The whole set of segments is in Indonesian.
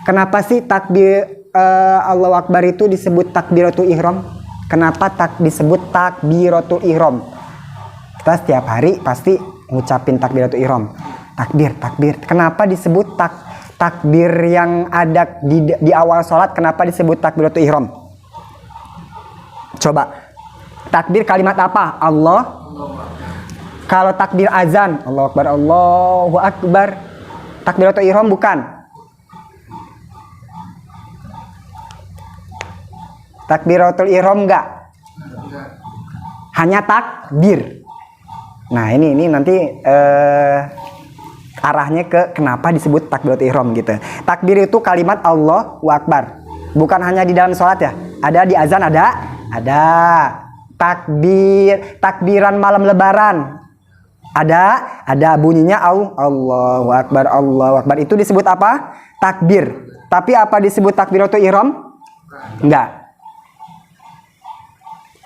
Kenapa sih takbir Allahu Akbar itu disebut takbiratul ihram? Kenapa disebut takbiratul ihram? Kita setiap hari pasti ngucapin takbiratul ihram. Takbir. Kenapa disebut takbir yang ada di awal sholat? Kenapa disebut takbiratul ihram? Coba. Takbir kalimat apa? Allah. Kalau takbir azan, Allahu Akbar, Allahu Akbar. Takbiratul ihram bukan? Takbiratul ihram enggak? Hanya takbir. Nah, ini nanti arahnya ke kenapa disebut takbiratul ihram gitu. Takbir itu kalimat Allahu Akbar. Bukan hanya di dalam sholat ya. Ada di azan ada. Takbiran malam lebaran. Ada bunyinya Allahu Akbar, Allahu Akbar. Itu disebut apa? Takbir. Tapi apa disebut takbiratul ihram? Enggak.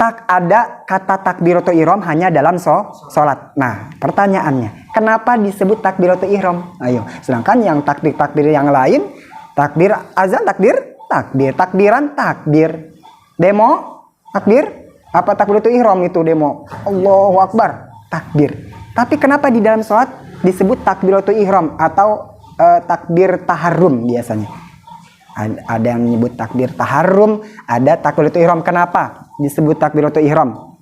Ada kata takbiratul ihram hanya dalam sholat. Nah, pertanyaannya, kenapa disebut takbiratul ihram? Ayo, sedangkan yang takbir yang lain, takbir azan, takbiran, takbir, demo, takbir, apa takbiratul ihram itu demo? Allahu Akbar, takbir. Tapi kenapa di dalam sholat disebut takbiratul ihram atau takbir taharrum biasanya? Ada yang menyebut takbir taharrum, ada takbiratul ihram. Kenapa disebut takbiratul ihram?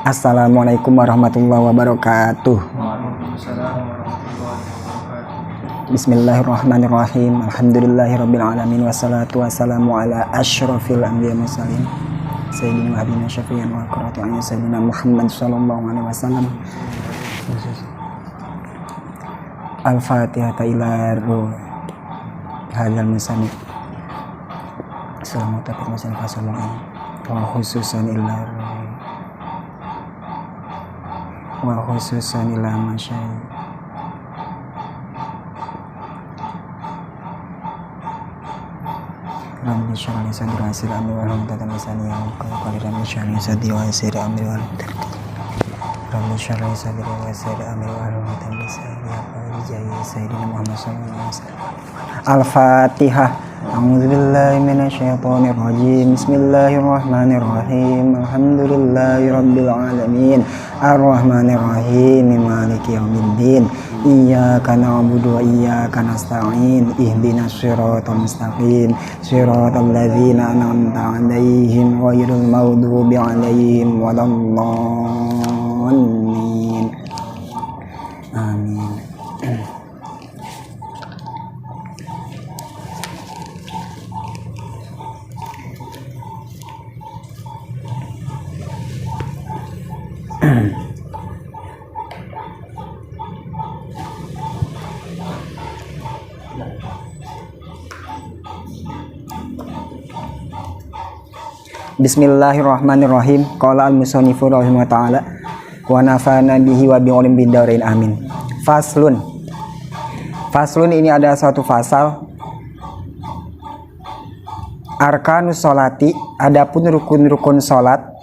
Assalamualaikum warahmatullahi wabarakatuh. Bismillahirrahmanirrahim. Alhamdulillahirabbil alamin wassalatu wassalamu ala asyrafil anbiya'i mursalin sayyidina wa habibina syafi'in wa qurratu a'yun sayyidina Muhammad sallallahu alaihi wasallam. Al-Fatihah ila ruh hadzal musannif. Assalamu alaikum wa khususan illa wa khususan ila masyai Rabbi syrah li sadri wa yassir amri wahlul 'uqdatam min lisani yafqahu qawli. Rabbi syrah li sadri wa yassir amri wahlul 'uqdatam Rabbi syrah li sadri wa yassir amri wahlul 'uqdatam min lisani yafqahu qawli. Sayyidina Muhammad sallallahu alaihi wasallam. Al-Fatihah. A'udzubillahi minasyaitonir rajim. Bismillahirrahmanirrahim. Alhamdulillahirabbil alamin. Ar-Rahmanirrahim. Maliki yaumiddin. Iyyaka na'budu wa iyyaka nasta'in. Ihdinas siratal mustaqim. Siratal ladzina an'amta 'alaihim ghairil maghdubi 'alaihim waladdallin. Amin. Bismillahirrahmanirrahim. Qala al-musannifu rahimahullah ta'ala wa nafa'ana bihi wa bi ulim bidarain amin. Faslun ini adalah suatu fasal. Arkanus sholati, adapun rukun-rukun salat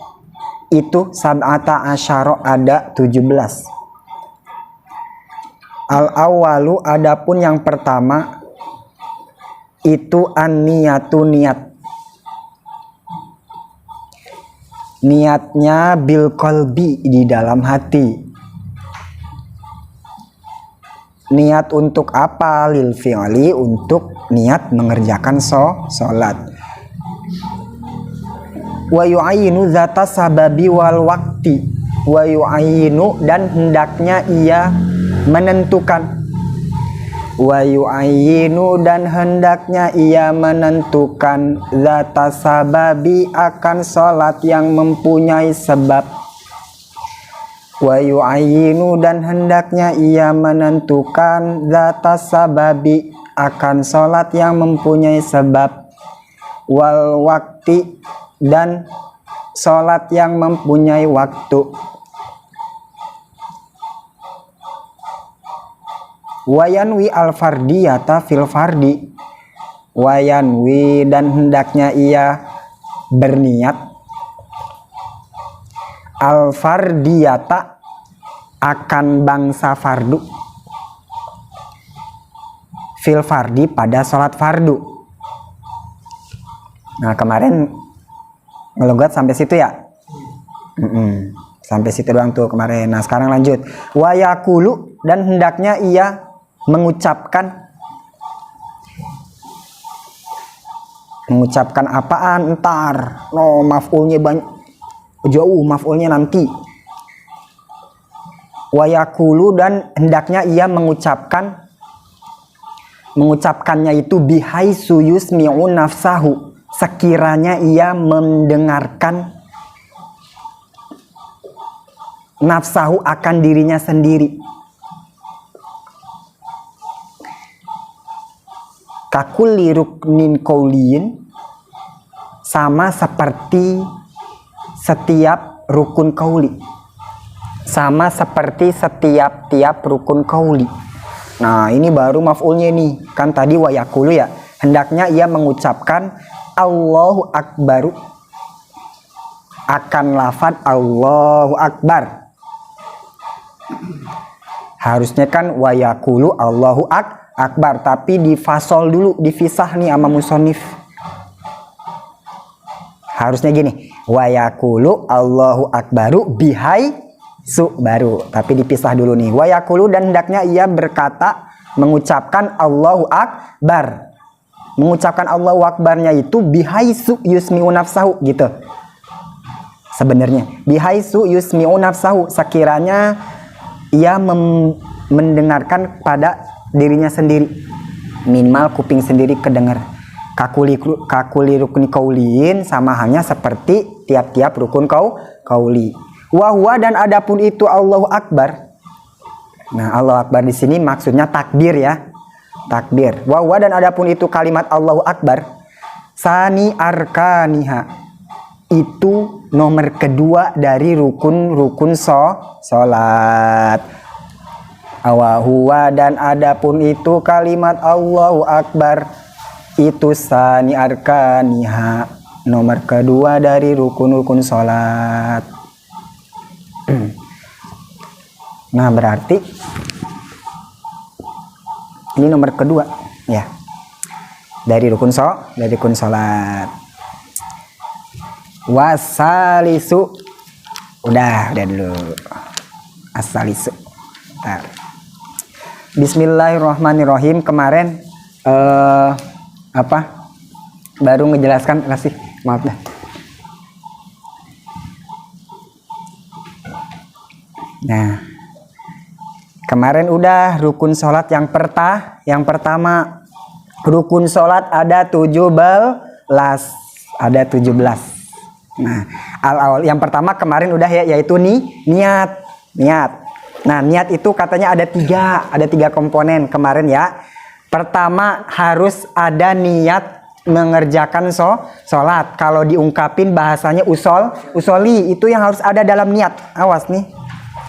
itu sab'ata asyara, ada 17. Al-awwalu, adapun yang pertama itu an-niyatu, niat. Niatnya bil qalbi, di dalam hati. Niat untuk apa? Lil fi'li, untuk niat mengerjakan sholat. Wa yu'ayinu zata sababi wal wakti. Wa yu'ayinu, dan hendaknya ia menentukan. Wa yu'ayinu, dan hendaknya ia menentukan zata sababi, akan sholat yang mempunyai sebab. Wa yu'ayinu, dan hendaknya ia menentukan zata sababi, akan sholat yang mempunyai sebab. Wal wakti, dan sholat yang mempunyai waktu. Wayanwi al-fardiyata fil fardi. Wayanwi dan hendaknya ia berniat al-fardiyata akan bangsa fardu fil fardi pada sholat fardu. Nah kemarin ngelogat sampai situ ya. Sampai situ doang tuh kemarin. Nah sekarang lanjut. Wayakulu dan hendaknya ia mengucapkan apaan entar. No maf'ulnya banyak jauh, maf'ulnya nanti. Wayakulu dan hendaknya ia mengucapkannya itu bihaisu yusmi'u nafsahu, sekiranya ia mendengarkan nafsahu akan dirinya sendiri. Kakulli ruknin qauliyin, sama seperti setiap rukun qauli. Sama seperti setiap rukun qauli. Nah ini baru maf'ulnya nih. Kan tadi wayakulu ya. Hendaknya ia mengucapkan Allahu Akbaru, akan lafad Allahu Akbar. Harusnya kan wayakulu Allahu Akbar, tapi difasol dulu, dipisah nih sama musonif. Harusnya gini, wayakulu Allahu Akbaru bihai su baru, tapi dipisah dulu nih. Wayakulu dan hendaknya ia berkata, mengucapkan Allahu Akbar. Mengucapkan Allahu Akbarnya itu bihaisu yusmi'u nafsahu gitu. Sebenarnya bihaisu yusmi'u nafsahu, sekiranya ia mendengarkan pada dirinya sendiri, minimal kuping sendiri kedengar. Kakuli rukni kauliin, sama hanya seperti tiap-tiap rukun kauli. Wahwa dan adapun itu Allahu Akbar. Nah Allahu Akbar di sini maksudnya takbir ya, takbir. Wahwa dan adapun itu kalimat Allahu Akbar sani arkaniha, itu nomor kedua dari rukun sholat. Awahuwa dan adapun itu kalimat Allahu Akbar itu sani arkaniha, nomor kedua dari rukun-rukun sholat. Nah berarti ini nomor kedua ya dari rukun sholat. Wasalisu udah dulu. Asalisu. Bismillahirrahmanirrahim. Kemarin baru ngejelaskan, maaf dah. Nah kemarin udah rukun sholat yang pertama. Rukun sholat ada 17. Nah awal yang pertama kemarin udah ya, yaitu niat. Nah niat itu katanya ada tiga komponen kemarin ya. Pertama harus ada niat mengerjakan sholat. Kalau diungkapin bahasanya usoli, itu yang harus ada dalam niat. Awas nih,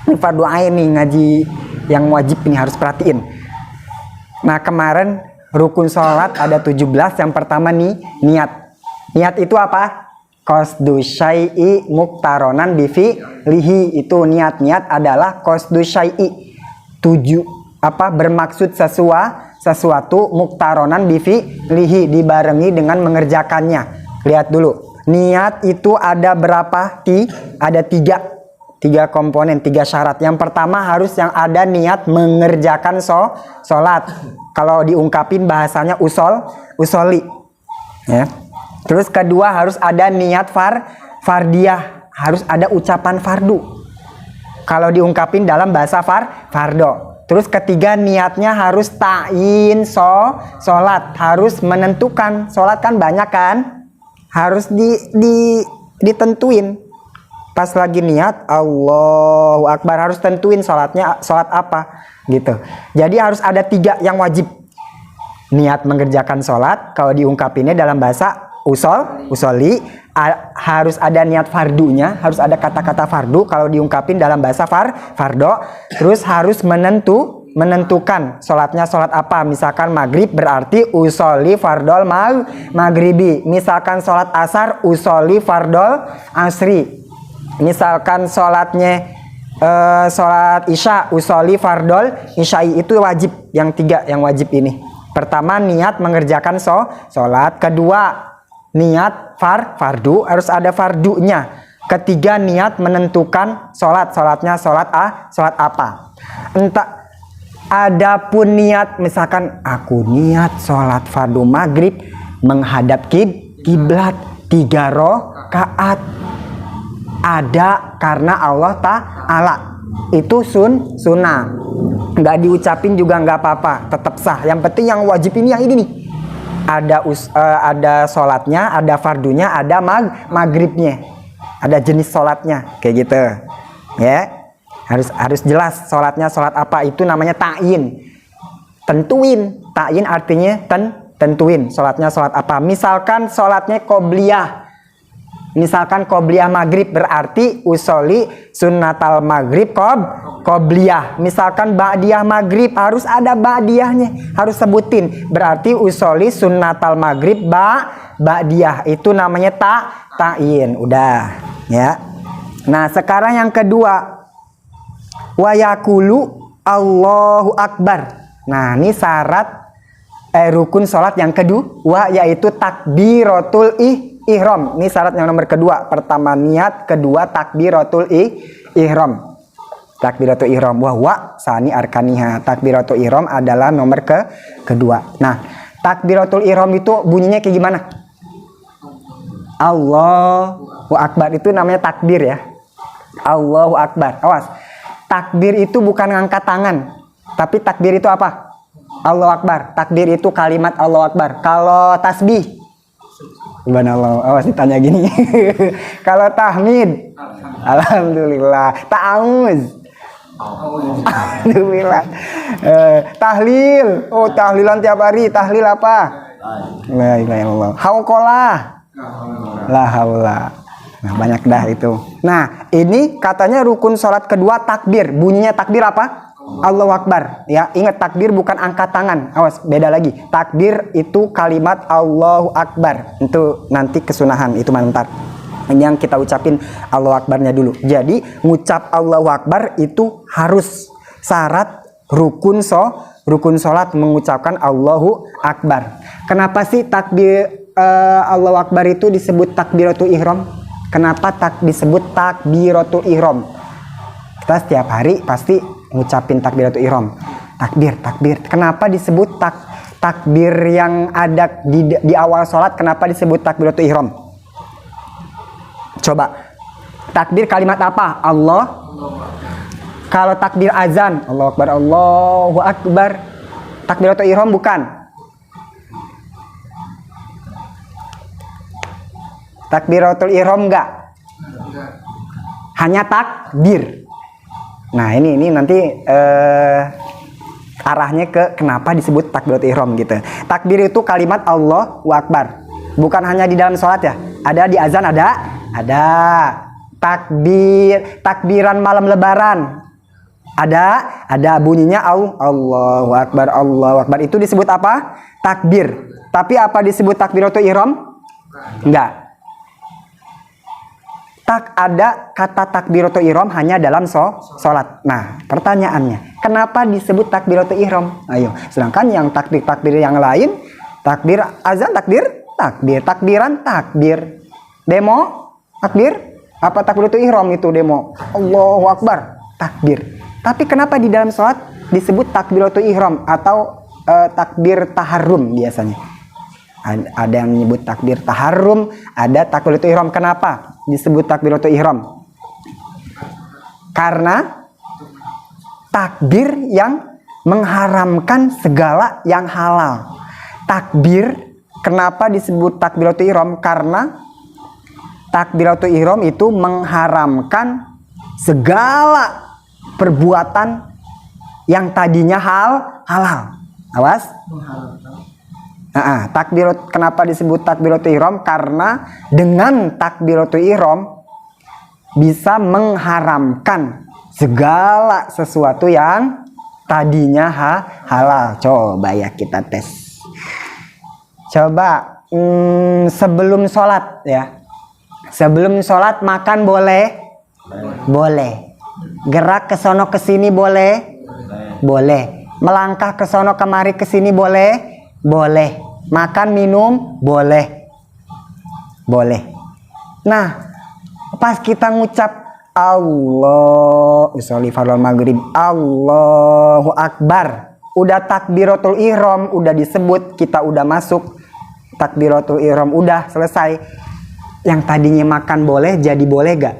ini fardu ain nih, ngaji yang wajib ini harus perhatiin. Nah kemarin rukun sholat ada 17. Yang pertama nih niat itu apa? Qasdu syai'i muktaronan bifi'lihi, itu niat adalah qasdu syai'i, bermaksud sesuatu muktaronan bifi'lihi, dibarengi dengan mengerjakannya. Lihat dulu, niat itu ada berapa? Ada tiga komponen, 3 syarat. Yang pertama harus yang ada niat mengerjakan sholat. Kalau diungkapin bahasanya usoli ya. Terus kedua harus ada niat fardiyah, harus ada ucapan fardu. Kalau diungkapin dalam bahasa fardo. Terus ketiga niatnya harus ta'yin sholat, harus menentukan. Sholat kan banyak kan, harus ditentuin. Pas lagi niat Allahu Akbar harus tentuin sholatnya sholat apa gitu. Jadi harus ada 3 yang wajib. Niat mengerjakan sholat, kalau diungkapinnya dalam bahasa usoli harus ada niat fardunya, harus ada kata-kata fardu kalau diungkapin dalam bahasa fardo. Terus harus menentukan sholatnya sholat apa. Misalkan maghrib berarti usoli fardol maghribi. Misalkan sholat asar usoli fardol asri. Misalkan sholatnya sholat isya usoli fardol isyai. Itu wajib. Yang 3 yang wajib ini. Pertama niat mengerjakan sholat. Kedua niat fardu, harus ada fardunya. Ketiga niat menentukan sholatnya sholat apa. Entah adapun niat, misalkan aku niat sholat fardu maghrib menghadap kiblat 3 rakaat, ada karena Allah Ta'ala, itu sunnah, nggak diucapin juga nggak apa-apa, tetap sah. Yang penting yang wajib ini yang ini nih, ada sholatnya, ada fardunya, ada maghribnya, ada jenis sholatnya kayak gitu ya. Harus jelas sholatnya sholat apa. Itu namanya ta'yin, tentuin. Ta'yin artinya tentuin sholatnya sholat apa. Misalkan sholatnya qobliyah, misalkan qobliyah maghrib berarti usoli sunnatal maghrib qobliyah. Misalkan ba'diyah maghrib harus ada ba'diyahnya, harus sebutin, berarti usoli sunnatal maghrib ba'diyah. Itu namanya ta'yin. Udah ya. Nah sekarang yang kedua, wa yaqulu Allahu Akbar. Nah ini syarat rukun sholat yang kedua, yaitu takbiratul ihram. Ini syarat yang nomor kedua. Pertama niat, kedua takbiratul ihram. Takbiratul ihram wa sani arkaniha. Takbiratul ihram adalah nomor kedua. Nah takbiratul ihram itu bunyinya kayak gimana? Allahu Akbar, itu namanya takbir ya. Allahu Akbar. Awas, takbir itu bukan ngangkat tangan, tapi takbir itu apa? Allahu Akbar. Takbir itu kalimat Allahu Akbar. Kalau tasbih, subhanallah, awas ditanya gini. Kalau tahmid, alhamdulillah. Ta'awuz, alhamdulillah. Tahlil, oh tahlilan tiap hari. Tahlil apa? La ilaha illallah. Hauqalah, la haula. Nah banyak dah itu. Nah ini katanya rukun sholat kedua takbir. Bunyinya takbir apa? Allahu Akbar ya. Ingat, takbir bukan angkat tangan. Awas, beda lagi. Takbir itu kalimat Allahu Akbar. Itu nanti kesunahan, itu mantar. Yang kita ucapin Allahu Akbarnya dulu. Jadi ngucap Allahu Akbar itu harus syarat rukun sholat, mengucapkan Allahu Akbar. Kenapa sih takbir Allahu Akbar itu disebut takbiratul ihram? Kenapa disebut takbiratul ihram? Kita setiap hari pasti ngucapin takbiratul ihram. Takbir. Kenapa disebut takbir yang ada di awal sholat? Kenapa disebut takbiratul ihram? Coba. Takbir kalimat apa? Allah. Kalau takbir azan, Allahu Akbar, Allahu Akbar. Takbiratul ihram bukan. Takbiratul ihram enggak? Hanya takbir. Nah ini nanti arahnya ke kenapa disebut takbiratul ihram gitu. Takbir itu kalimat Allahu Akbar. Bukan hanya di dalam sholat ya. Ada di azan, ada takbiran malam lebaran. Ada bunyinya Allahu Akbar, Allahu Akbar. Itu disebut apa? Takbir. Tapi apa disebut takbiratul ihram? Enggak. Ada kata takbiratul ihram hanya dalam sholat. Nah pertanyaannya, kenapa disebut takbiratul ihram? Ayo, sedangkan yang takbir yang lain, takbir azan takbir, takbiran takbir, demo takbir, apa takbiratul ihram itu demo, Allahu Akbar takbir. Tapi kenapa di dalam sholat disebut takbiratul ihram atau takbir taharrum biasanya? Ada yang menyebut takbir taharrum, ada takbiratul ihram. Kenapa disebut takbiratul ihram? Karena takbir yang mengharamkan segala yang halal. Takbir, kenapa disebut takbiratul ihram? Karena takbiratul ihram itu mengharamkan segala perbuatan yang tadinya halal. Awas. Kenapa disebut takbiratul ihram? Karena dengan takbiratul ihram bisa mengharamkan segala sesuatu yang tadinya halal. Coba ya kita tes. Coba sebelum sholat ya. Sebelum sholat makan boleh? Boleh. Gerak ke sono ke sini boleh? Boleh. Melangkah ke sono kemari ke sini boleh? Boleh. Makan minum boleh. Boleh. Nah, pas kita ngucap Allahu Akbar, udah takbiratul ihram, udah disebut, kita udah masuk takbiratul ihram, udah selesai. Yang tadinya makan boleh jadi boleh gak?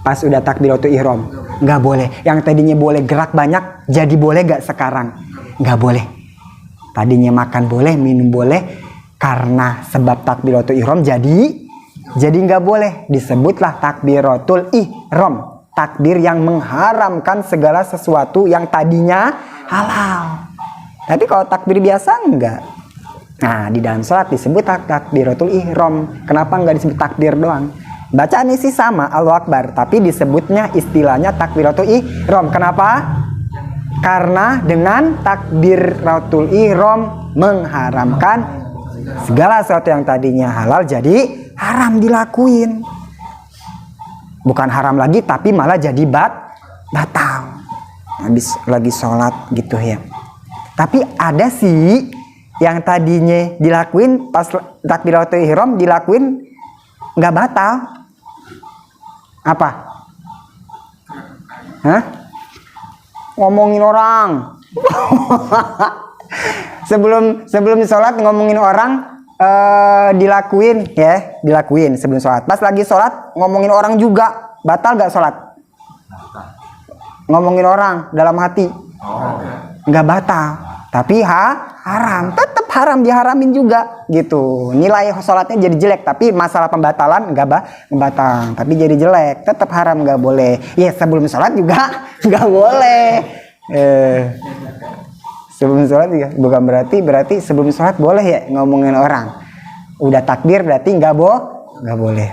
Pas udah takbiratul ihram nggak boleh. Yang tadinya boleh gerak banyak jadi boleh gak sekarang? Nggak boleh. Tadinya makan boleh, minum boleh, karena sebab takbiratul ihram jadi nggak boleh. Disebutlah takbiratul ihram, takbir yang mengharamkan segala sesuatu yang tadinya halal. Tapi kalau takbir biasa enggak. Nah, di dalam sholat disebut takbiratul ihram. Kenapa enggak disebut takbir doang? Bacaannya sih sama, Allahu Akbar, tapi disebutnya istilahnya takbiratul ihram. Kenapa? Karena dengan takbiratul ihram mengharamkan segala sesuatu yang tadinya halal jadi haram dilakuin. Bukan haram lagi, tapi malah jadi batal. Habis lagi sholat gitu ya. Tapi ada sih yang tadinya dilakuin pas takbiratul ihram dilakuin nggak batal. Apa? Hah? Ngomongin orang. sebelum sholat ngomongin orang dilakuin sebelum sholat. Pas lagi sholat ngomongin orang juga, batal gak sholat? Ngomongin orang dalam hati nggak batal, tapi haram, tetap haram, diharamin juga gitu. Nilai sholatnya jadi jelek, tapi masalah pembatalan nggak batal, tapi jadi jelek, tetap haram, nggak boleh. Ya sebelum sholat juga nggak boleh. Sebelum sholat juga bukan berarti sebelum sholat boleh ya ngomongin orang. Udah takbir berarti nggak boleh.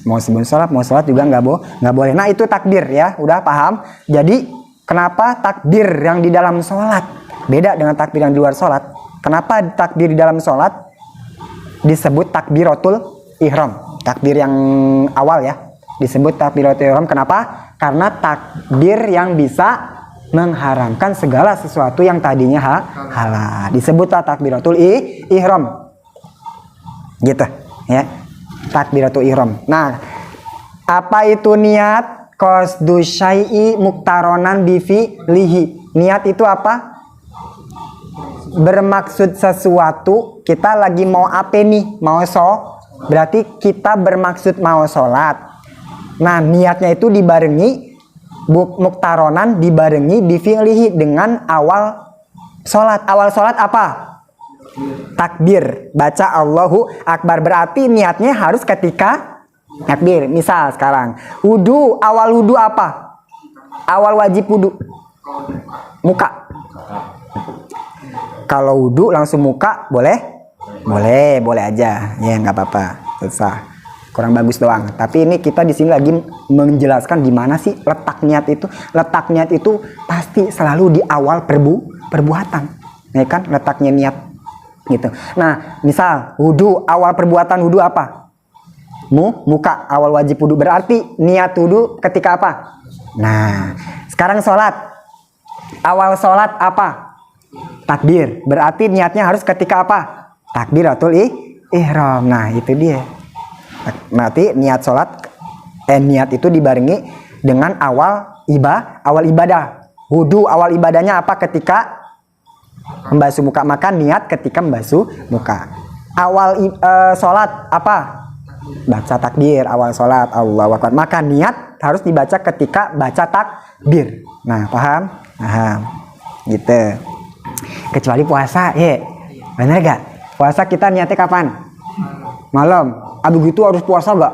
Mau sebelum sholat, mau sholat juga nggak boleh. Nah itu takbir ya, udah paham. Jadi kenapa takbir yang di dalam sholat beda dengan takbir yang di luar sholat? Kenapa takbir di dalam sholat disebut takbiratul ihram? Takbir yang awal ya disebut takbiratul ihram. Kenapa? Karena takbir yang bisa mengharamkan segala sesuatu yang tadinya halal. Disebutlah takbiratul ihram. Gitu ya. Takbiratul ihram. Nah, apa itu niat? Qasdu syai'i muktaronan bifi'lihi. Niat itu apa? Bermaksud sesuatu. Kita lagi mau apa nih? Mau berarti kita bermaksud mau sholat. Nah, niatnya itu dibarengi muktaronan, dibarengi bifi'lihi dengan awal sholat. Awal sholat apa? Takbir, baca Allahu Akbar, berarti niatnya harus ketika takbir. Misal sekarang wudu, awal wudu apa? Awal wajib wudu muka. Kalau wudu langsung muka boleh? Boleh aja ya, nggak apa-apa, susah, kurang bagus doang. Tapi ini kita di sini lagi menjelaskan di mana sih letak niat itu. Letak niat itu pasti selalu di awal perbuatan, ya kan, letaknya niat gitu. Nah, misal wudu, awal perbuatan wudu apa? Muka, awal wajib wudu, berarti niat wudu ketika apa? Nah, sekarang sholat, awal sholat apa? Takbir, berarti niatnya harus ketika apa? Takbiratul ihram. Nah, itu dia. Nanti niat sholat, niat itu dibarengi dengan awal ibadah. Wudu, awal ibadahnya apa? Ketika membasuh muka. Maka niat ketika membasuh muka. Awal sholat apa? Baca takbir awal sholat, Allahu Akbar. Maka niat harus dibaca ketika baca takbir. Nah, paham? Paham. Gitu. Kecuali puasa, ya. Bener gak? Puasa kita niatnya kapan? Malam. Abis itu harus puasa gak?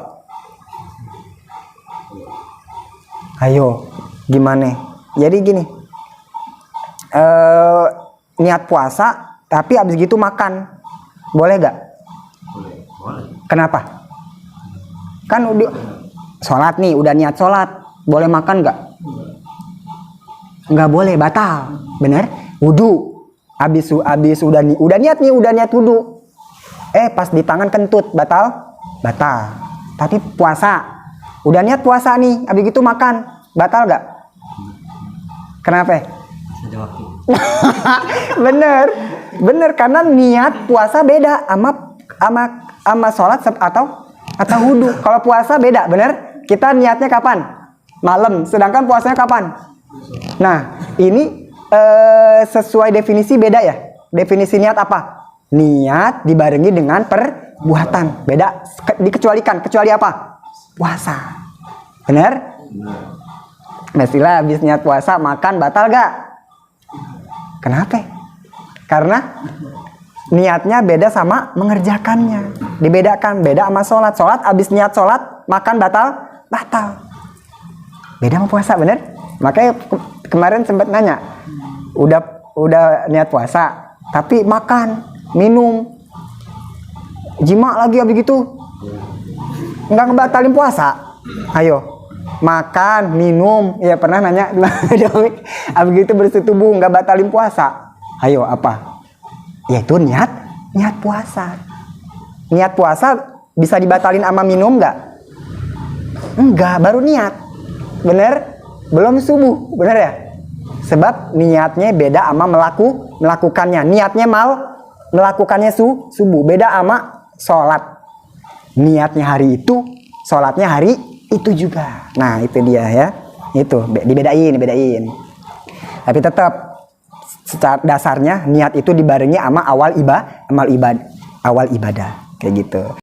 Ayo, gimana? Jadi gini. Niat puasa Tapi abis gitu makan, boleh gak? Boleh. Kenapa? Kan udah sholat nih, udah niat sholat, boleh makan gak? Nggak boleh, batal. Bener? Wudu. Abis udah niat nih, udah niat wudu. Pas di tangan kentut, batal? Batal. Tapi puasa, udah niat puasa nih, abis itu makan, batal gak? Kenapa? Ada waktu. Bener karena niat puasa beda sama sholat atau wudu. Kalau puasa beda, bener? Kita niatnya kapan? Malam. Sedangkan puasanya kapan? Nah, ini sesuai definisi beda ya. Definisi niat apa? Niat dibarengi dengan perbuatan. Beda. Dikecualikan. Kecuali apa? Puasa. Bener? Mestilah habis niat puasa makan batal gak? Kenapa? Karena niatnya beda sama mengerjakannya. Dibedakan, beda sama sholat. Sholat abis niat sholat, makan batal? Batal. Beda sama puasa, bener? Makanya kemarin sempat nanya, udah niat puasa, tapi makan, minum, jima lagi abis gitu, nggak ngebatalin puasa? Ayo, makan, minum, ya pernah nanya, abis gitu bersetubuh nggak batalin puasa? Ayo apa? Yaitu niat puasa. Niat puasa bisa dibatalin sama minum nggak? Enggak, baru niat. Bener? Belum subuh, bener ya? Sebab niatnya beda sama melakukannya. Niatnya melakukannya subuh, beda sama sholat. Niatnya hari itu, sholatnya hari itu juga. Nah, itu dia ya. Itu dibedain. Tapi tetap secara dasarnya niat itu dibarengi sama awal ibadah kayak gitu.